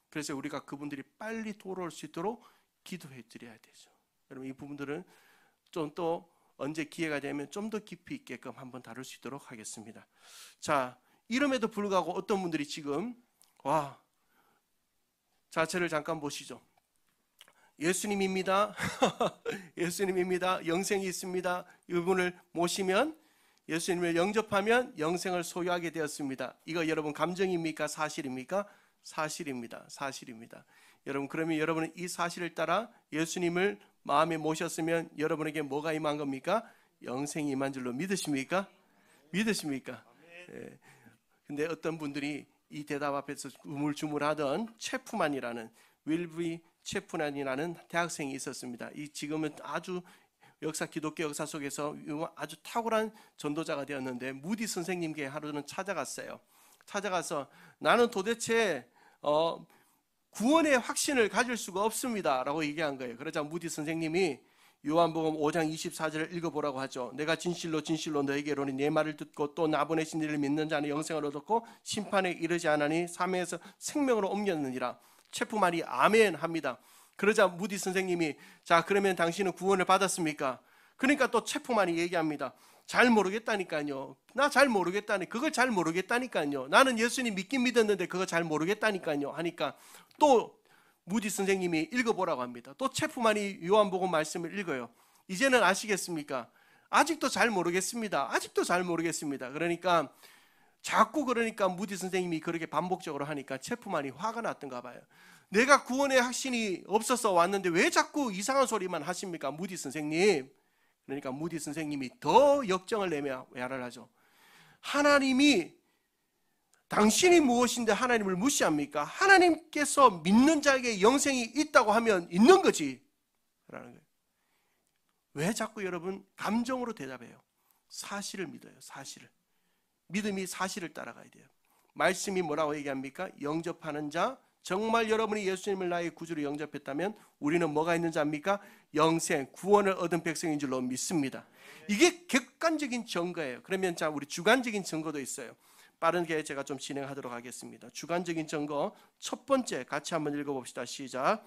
그래서 우리가 그분들이 빨리 돌아올 수 있도록 기도해 드려야 되죠. 여러분, 이 부분들은 좀 또 언제 기회가 되면 좀 더 깊이 있게끔 한번 다룰 수 있도록 하겠습니다. 자, 이름에도 불구하고 어떤 분들이 지금 자체를 잠깐 보시죠. 예수님입니다. 예수님입니다. 영생이 있습니다. 이분을 모시면, 예수님을 영접하면 영생을 소유하게 되었습니다. 이거 여러분 감정입니까? 사실입니까? 사실입니다. 사실입니다. 여러분, 그러면 여러분은 이 사실을 따라 예수님을 마음에 모셨으면 여러분에게 뭐가 임한 겁니까? 영생이 임한 줄로 믿으십니까? 믿으십니까? 예. 근데 어떤 분들이 이 대답 앞에서 우물쭈물하던 체프만이라는, 윌브리 체프만이라는 대학생이 있었습니다. 이 지금은 아주 기독교 역사 속에서 아주 탁월한 전도자가 되었는데, 무디 선생님께 하루는 찾아갔어요. 찾아가서 나는 도대체 구원의 확신을 가질 수가 없습니다 라고 얘기한 거예요. 그러자 무디 선생님이 요한복음 5장 24절을 읽어보라고 하죠. 내가 진실로 진실로 너에게 이르노니 내 말을 듣고 또 나 보내신 이를 믿는 자는 영생을 얻었고 심판에 이르지 않으니 사망에서 생명으로 옮겼느니라. 체프만이 아멘 합니다. 그러자 무디 선생님이, 자, 그러면 당신은 구원을 받았습니까? 그러니까 또 체프만이 얘기합니다. 잘 모르겠다니까요. 나 잘 모르겠다니. 그걸 잘 모르겠다니까요. 나는 예수님 믿긴 믿었는데 그거 잘 모르겠다니까요. 하니까 또 무디 선생님이 읽어보라고 합니다. 또 체프만이 요한복음 말씀을 읽어요. 이제는 아시겠습니까? 아직도 잘 모르겠습니다. 아직도 잘 모르겠습니다. 그러니까 무디 선생님이 그렇게 반복적으로 하니까 체프만이 화가 났던가 봐요. 내가 구원의 확신이 없어서 왔는데 왜 자꾸 이상한 소리만 하십니까, 무디 선생님? 그러니까 무디 선생님이 더 역정을 내며 외화를 하죠. 하나님이, 당신이 무엇인데 하나님을 무시합니까? 하나님께서 믿는 자에게 영생이 있다고 하면 있는 거지 라는 거예요. 왜 자꾸 여러분 감정으로 대답해요? 사실을 믿어요. 사실을. 믿음이 사실을 따라가야 돼요. 말씀이 뭐라고 얘기합니까? 영접하는 자, 정말 여러분이 예수님을 나의 구주로 영접했다면 우리는 뭐가 있는 자입니까? 영생, 구원을 얻은 백성인 줄로 믿습니다. 이게 객관적인 증거예요. 그러면 자, 우리 주관적인 증거도 있어요. 빠르게 제가 좀 진행하도록 하겠습니다. 주관적인 증거 첫 번째 같이 한번 읽어봅시다. 시작.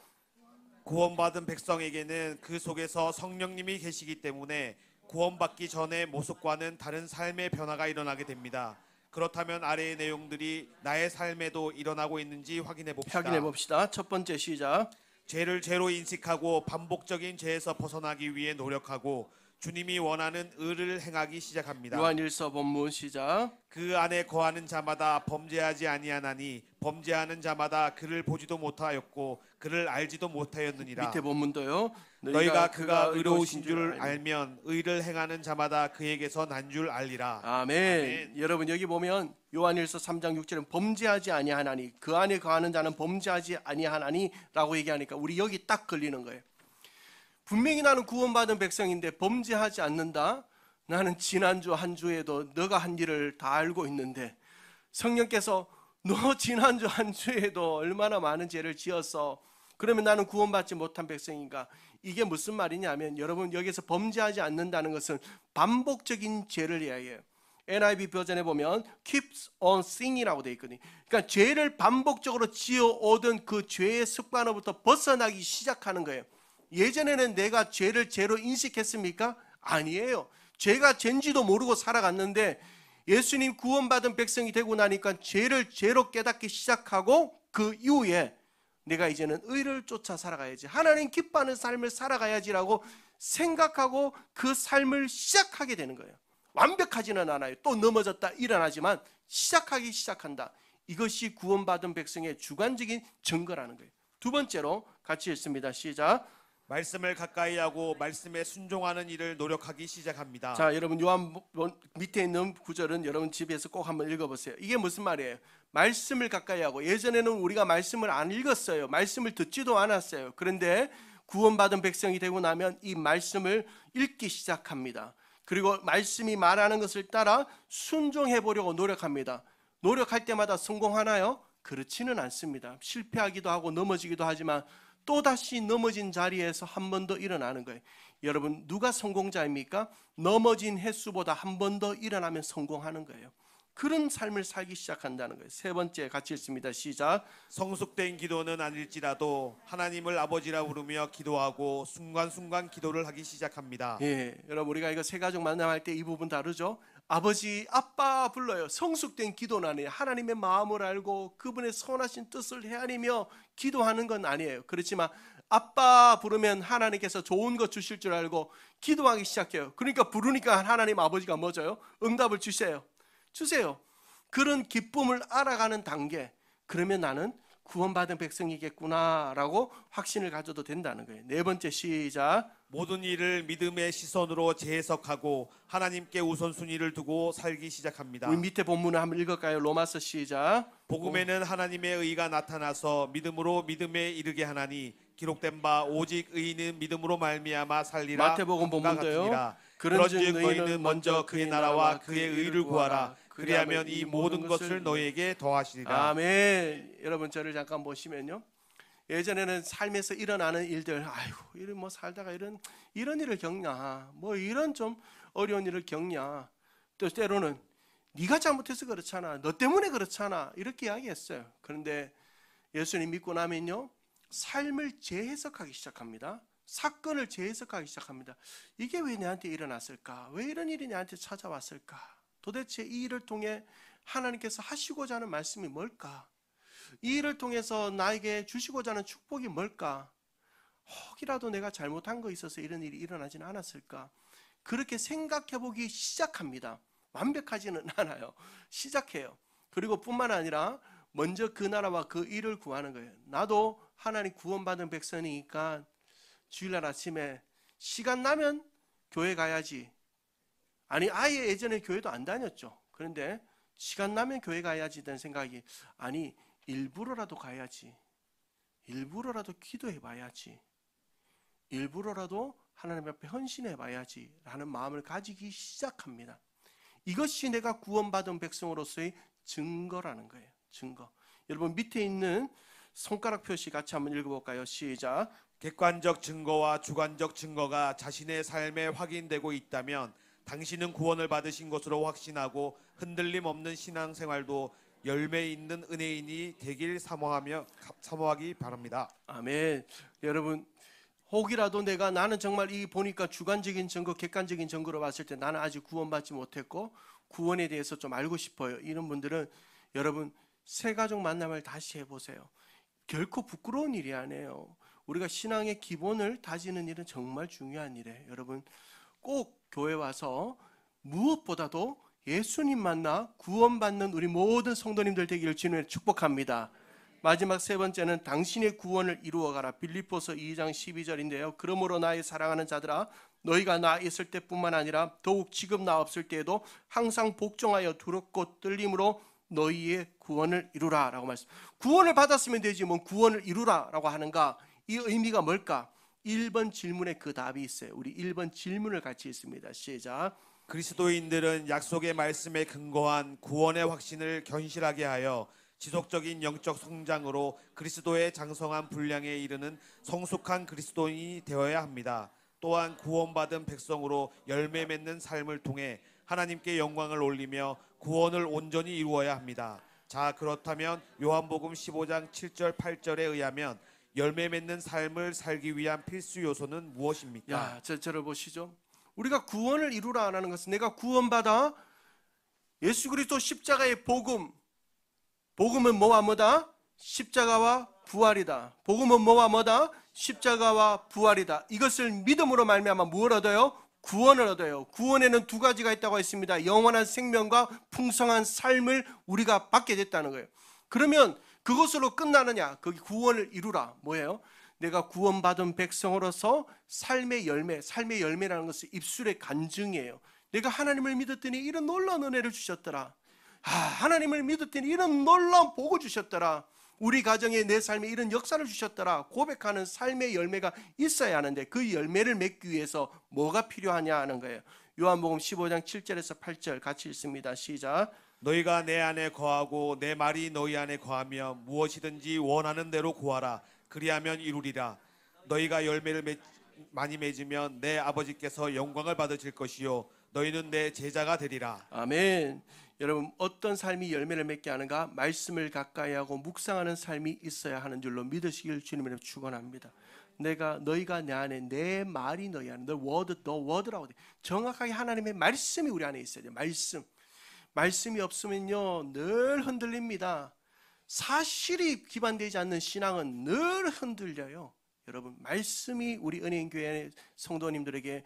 구원받은 백성에게는 그 속에서 성령님이 계시기 때문에 구원받기 전의 모습과는 다른 삶의 변화가 일어나게 됩니다. 그렇다면 아래의 내용들이 나의 삶에도 일어나고 있는지 확인해 봅시다. 첫 번째 시작. 죄를 죄로 인식하고 반복적인 죄에서 벗어나기 위해 노력하고 주님이 원하는 의를 행하기 시작합니다. 요한일서 본문 시작. 그 안에 거하는 자마다 범죄하지 아니하나니 범죄하는 자마다 그를 보지도 못하였고 그를 알지도 못하였느니라. 밑에 본문도요. 너희가 그가 의로우신 줄 알면 의를 행하는 자마다 그에게서 난 줄 알리라. 아멘. 여러분, 여기 보면 요한일서 3장 6절은 범죄하지 아니하나니, 그 안에 거하는 자는 범죄하지 아니하나니 라고 얘기하니까 우리 여기 딱 걸리는 거예요. 분명히 나는 구원받은 백성인데 범죄하지 않는다. 나는 지난주 한 주에도 너가 한 일을 다 알고 있는데, 성령께서 너 지난주 한 주에도 얼마나 많은 죄를 지었어. 그러면 나는 구원받지 못한 백성인가? 이게 무슨 말이냐면, 여러분, 여기서 범죄하지 않는다는 것은 반복적인 죄를 이야기해요. NIV 버전에 보면 keeps on sin이라고 되어 있거든요. 그러니까 죄를 반복적으로 지어오던 그 죄의 습관으로부터 벗어나기 시작하는 거예요. 예전에는 내가 죄를 죄로 인식했습니까? 아니에요. 죄가 죄인지도 모르고 살아갔는데 예수님 구원받은 백성이 되고 나니까 죄를 죄로 깨닫기 시작하고, 그 이후에 내가 이제는 의를 쫓아 살아가야지, 하나님 기뻐하는 삶을 살아가야지라고 생각하고 그 삶을 시작하게 되는 거예요. 완벽하지는 않아요. 또 넘어졌다 일어나지만 시작하기 시작한다. 이것이 구원받은 백성의 주관적인 증거라는 거예요. 두 번째로 같이 읽습니다. 시작. 말씀을 가까이 하고 말씀에 순종하는 일을 노력하기 시작합니다. 자, 여러분 요한 밑에 있는 구절은 여러분 집에서 꼭 한번 읽어보세요. 이게 무슨 말이에요? 말씀을 가까이 하고, 예전에는 우리가 말씀을 안 읽었어요. 말씀을 듣지도 않았어요. 그런데 구원받은 백성이 되고 나면 이 말씀을 읽기 시작합니다. 그리고 말씀이 말하는 것을 따라 순종해 보려고 노력합니다. 노력할 때마다 성공하나요? 그렇지는 않습니다. 실패하기도 하고 넘어지기도 하지만 또다시 넘어진 자리에서 한 번 더 일어나는 거예요. 여러분, 누가 성공자입니까? 넘어진 횟수보다 한 번 더 일어나면 성공하는 거예요. 그런 삶을 살기 시작한다는 거예요. 세 번째 같이 읽습니다. 시작. 성숙된 기도는 아닐지라도 하나님을 아버지라 부르며 기도하고 순간순간 기도를 하기 시작합니다. 예, 여러분 우리가 이거 세 가족 만남할 때 이 부분 다르죠? 아버지, 아빠 불러요. 성숙된 기도는 아니에요. 하나님의 마음을 알고 그분의 선하신 뜻을 헤아리며 기도하는 건 아니에요. 그렇지만 아빠 부르면 하나님께서 좋은 거 주실 줄 알고 기도하기 시작해요. 그러니까 부르니까 하나님 아버지가 뭐죠? 응답을 주세요. 그런 기쁨을 알아가는 단계. 그러면 나는 구원받은 백성이겠구나라고 확신을 가져도 된다는 거예요. 네 번째 시작. 모든 일을 믿음의 시선으로 재해석하고 하나님께 우선순위를 두고 살기 시작합니다. 우리 밑에 본문을 한번 읽을까요? 로마서 시작. 복음에는 하나님의 의가 나타나서 믿음으로 믿음에 이르게 하나니 기록된 바 오직 의인은 믿음으로 말미암아 살리라. 마태복음 본문도요. 같으니라. 그런즉 그런즉 너희는 먼저 그의 나라와 그의 의를 구하라. 그리하면 이 모든 것을 너희에게 더하시리라. 아멘. 여러분 저를 잠깐 보시면요. 예전에는 삶에서 일어나는 일들, 아이고 이런 뭐 살다가 이런 일을 겪냐, 뭐 이런 좀 어려운 일을 겪냐, 또 때로는 네가 잘못해서 그렇잖아, 너 때문에 그렇잖아 이렇게 이야기했어요. 그런데 예수님 믿고 나면요, 삶을 재해석하기 시작합니다. 사건을 재해석하기 시작합니다. 이게 왜 내한테 일어났을까? 왜 이런 일이 내한테 찾아왔을까? 도대체 이 일을 통해 하나님께서 하시고자 하는 말씀이 뭘까? 이 일을 통해서 나에게 주시고자 하는 축복이 뭘까? 혹이라도 내가 잘못한 거 있어서 이런 일이 일어나지는 않았을까? 그렇게 생각해 보기 시작합니다. 완벽하지는 않아요. 시작해요. 그리고 뿐만 아니라 먼저 그 나라와 그 일을 구하는 거예요. 나도 하나님 구원받은 백성이니까 주일날 아침에 시간 나면 교회 가야지. 아니 아예 예전에 교회도 안 다녔죠. 그런데 시간 나면 교회 가야지 된 생각이, 아니 일부러라도 가야지, 일부러라도 기도해 봐야지, 일부러라도 하나님 앞에 헌신해 봐야지 라는 마음을 가지기 시작합니다. 이것이 내가 구원받은 백성으로서의 증거라는 거예요. 증거. 여러분 밑에 있는 손가락 표시 같이 한번 읽어볼까요? 시작. 객관적 증거와 주관적 증거가 자신의 삶에 확인되고 있다면 당신은 구원을 받으신 것으로 확신하고 흔들림 없는 신앙생활도 열매 있는 은혜인이 되길 사모하기 바랍니다. 아멘. 여러분 혹이라도 나는 정말 이 보니까 주관적인 증거, 객관적인 증거로 봤을 때 나는 아직 구원받지 못했고 구원에 대해서 좀 알고 싶어요. 이런 분들은 여러분 새 가족 만남을 다시 해보세요. 결코 부끄러운 일이 아니에요. 우리가 신앙의 기본을 다지는 일은 정말 중요한 일이에요. 여러분 꼭 교회 와서 무엇보다도 예수님 만나 구원받는 우리 모든 성도님들 되기를 주님의 축복합니다. 마지막 세 번째는 당신의 구원을 이루어가라. 빌립보서 2장 12절인데요. 그러므로 나의 사랑하는 자들아, 너희가 나 있을 때뿐만 아니라 더욱 지금 나 없을 때에도 항상 복종하여 두렵고 떨림으로 너희의 구원을 이루라 라고 말씀. 구원을 받았으면 되지 뭐 구원을 이루라 라고 하는가? 이 의미가 뭘까? 1번 질문에 그 답이 있어요. 우리 1번 질문을 같이 읽습니다. 시작. 그리스도인들은 약속의 말씀에 근거한 구원의 확신을 견실하게 하여 지속적인 영적 성장으로 그리스도의 장성한 분량에 이르는 성숙한 그리스도인이 되어야 합니다. 또한 구원받은 백성으로 열매 맺는 삶을 통해 하나님께 영광을 올리며 구원을 온전히 이루어야 합니다. 자, 그렇다면 요한복음 15장 7절 8절에 의하면 열매 맺는 삶을 살기 위한 필수 요소는 무엇입니까? 야, 저를 보시죠. 우리가 구원을 이루라 하는 것은 내가 구원받아 예수 그리스도 십자가의 복음은 뭐와 뭐다? 십자가와 부활이다. 복음은 뭐와 뭐다? 십자가와 부활이다. 이것을 믿음으로 말미암아 무엇을 얻어요? 구원을 얻어요. 구원에는 두 가지가 있다고 했습니다. 영원한 생명과 풍성한 삶을 우리가 받게 됐다는 거예요. 그러면 그것으로 끝나느냐? 거기 구원을 이루라. 뭐예요? 내가 구원받은 백성으로서 삶의 열매라는 것은 입술의 간증이에요. 내가 하나님을 믿었더니 이런 놀라운 은혜를 주셨더라. 하나님을 믿었더니 이런 놀라운 복을 주셨더라. 우리 가정에 내 삶에 이런 역사를 주셨더라. 고백하는 삶의 열매가 있어야 하는데 그 열매를 맺기 위해서 뭐가 필요하냐 하는 거예요. 요한복음 15장 7절에서 8절 같이 읽습니다. 시작. 너희가 내 안에 거하고 내 말이 너희 안에 거하며 무엇이든지 원하는 대로 구하라. 그리하면 이루리라. 너희가 열매를 많이 맺으면 내 아버지께서 영광을 받으실 것이요 너희는 내 제자가 되리라. 아멘. 여러분, 어떤 삶이 열매를 맺게 하는가? 말씀을 가까이 하고 묵상하는 삶이 있어야 하는 줄로 믿으시길 주님으로 축원합니다. 너희가 내 안에, 내 말이 너희 안에, the word라고 돼. 정확하게 하나님의 말씀이 우리 안에 있어야 돼요. 말씀이 없으면요 늘 흔들립니다. 사실이 기반되지 않는 신앙은 늘 흔들려요. 여러분, 말씀이 우리 은혜인교회 성도님들에게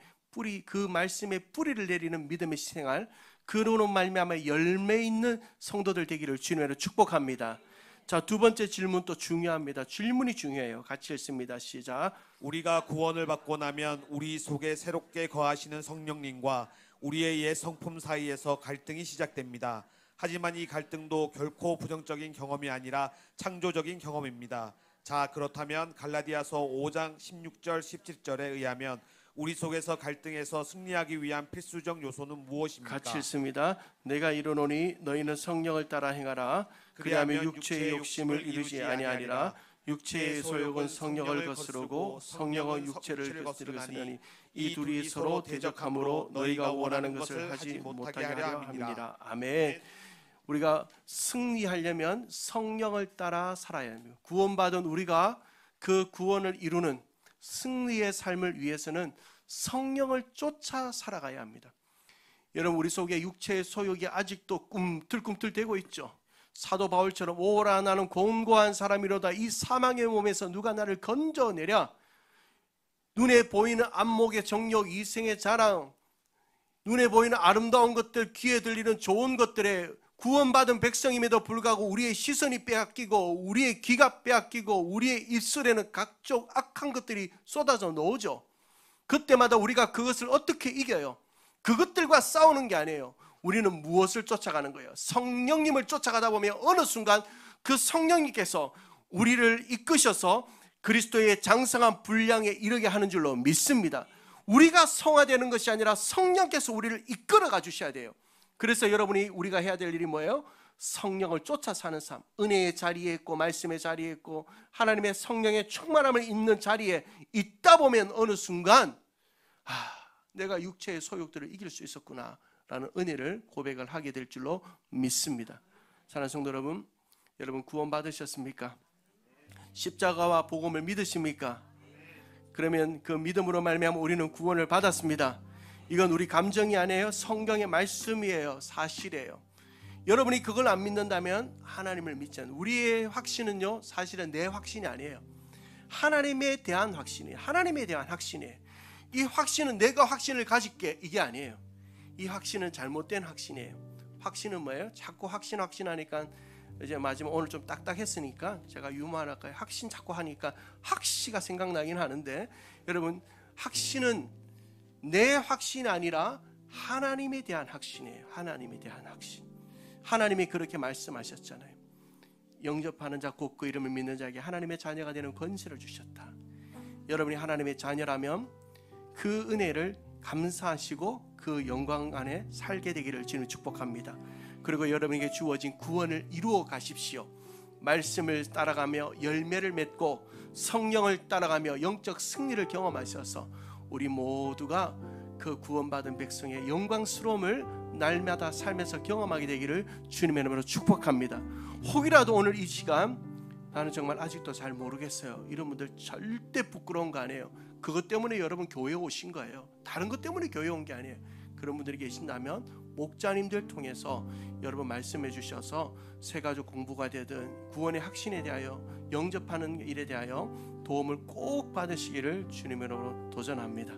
그 말씀의 뿌리를 내리는 믿음의 생활, 그로는 말미암아 열매 있는 성도들 되기를 주님으로 축복합니다. 자, 두 번째 질문 또 중요합니다. 질문이 중요해요. 같이 읽습니다. 시작. 우리가 구원을 받고 나면 우리 속에 새롭게 거하시는 성령님과 우리의 옛 성품 사이에서 갈등이 시작됩니다. 하지만 이 갈등도 결코 부정적인 경험이 아니라 창조적인 경험입니다. 자, 그렇다면 갈라디아서 5장 16절 17절에 의하면 우리 속에서 갈등에서 승리하기 위한 필수적 요소는 무엇입니까? 같이 읽습니다. 내가 이르노니 너희는 성령을 따라 행하라. 그리하면 육체의 욕심을 이루지 아니하리라. 육체의 소욕은 성령을 거스르고 성령은 육체를 거스르니 이 둘이 서로 대적함으로 너희가 원하는 것을 하지 못하게 하려 함이니라. 아멘. 우리가 승리하려면 성령을 따라 살아야 합니다. 구원받은 우리가 그 구원을 이루는 승리의 삶을 위해서는 성령을 쫓아 살아가야 합니다. 여러분, 우리 속에 육체의 소욕이 아직도 꿈틀꿈틀대고 있죠. 사도 바울처럼 오라 나는 곤고한 사람이로다. 이 사망의 몸에서 누가 나를 건져내랴. 눈에 보이는 안목의 정욕, 이생의 자랑, 눈에 보이는 아름다운 것들, 귀에 들리는 좋은 것들에 구원받은 백성임에도 불구하고 우리의 시선이 빼앗기고 우리의 귀가 빼앗기고 우리의 입술에는 각종 악한 것들이 쏟아져 나오죠. 그때마다 우리가 그것을 어떻게 이겨요? 그것들과 싸우는 게 아니에요. 우리는 무엇을 쫓아가는 거예요? 성령님을 쫓아가다 보면 어느 순간 그 성령님께서 우리를 이끄셔서 그리스도의 장성한 분량에 이르게 하는 줄로 믿습니다. 우리가 성화되는 것이 아니라 성령께서 우리를 이끌어가 주셔야 돼요. 그래서 여러분이 우리가 해야 될 일이 뭐예요? 성령을 쫓아 사는 삶, 은혜의 자리에 있고 말씀의 자리에 있고 하나님의 성령의 충만함을 있는 자리에 있다 보면 어느 순간 내가 육체의 소욕들을 이길 수 있었구나 라는 은혜를 고백을 하게 될 줄로 믿습니다. 사랑하는 성도 여러분 구원 받으셨습니까? 십자가와 복음을 믿으십니까? 그러면 그 믿음으로 말미암아 우리는 구원을 받았습니다. 이건 우리 감정이 아니에요. 성경의 말씀이에요. 사실이에요. 여러분이 그걸 안 믿는다면 하나님을 믿지 않아요. 우리의 확신은요 사실은 내 확신이 아니에요. 하나님에 대한 확신이에요. 하나님에 대한 확신이에요. 이 확신은 내가 확신을 가질게 이게 아니에요. 이 확신은 잘못된 확신이에요. 확신은 뭐예요? 자꾸 확신하니까 이제 마지막 오늘 좀 딱딱했으니까 제가 유머 하나 할까요? 확신 자꾸 하니까 학시가 생각나긴 하는데 여러분 확신은 내 확신이 아니라 하나님에 대한 확신이에요. 하나님에 대한 확신. 하나님이 그렇게 말씀하셨잖아요. 영접하는 자 곧 그 이름을 믿는 자에게 하나님의 자녀가 되는 권세를 주셨다. 여러분이 하나님의 자녀라면 그 은혜를 감사하시고 그 영광 안에 살게 되기를 주님 축복합니다. 그리고 여러분에게 주어진 구원을 이루어 가십시오. 말씀을 따라가며 열매를 맺고 성령을 따라가며 영적 승리를 경험하셔서 우리 모두가 그 구원받은 백성의 영광스러움을 날마다 삶에서 경험하게 되기를 주님의 이름으로 축복합니다. 혹이라도 오늘 이 시간 나는 정말 아직도 잘 모르겠어요. 이런 분들 절대 부끄러운 거 아니에요. 그것 때문에 여러분 교회에 오신 거예요. 다른 것 때문에 교회에 온 게 아니에요. 그런 분들이 계신다면 목자님들 통해서 여러분 말씀해 주셔서 새가족 공부가 되든 구원의 확신에 대하여 영접하는 일에 대하여 도움을 꼭 받으시기를 주님으로 도전합니다.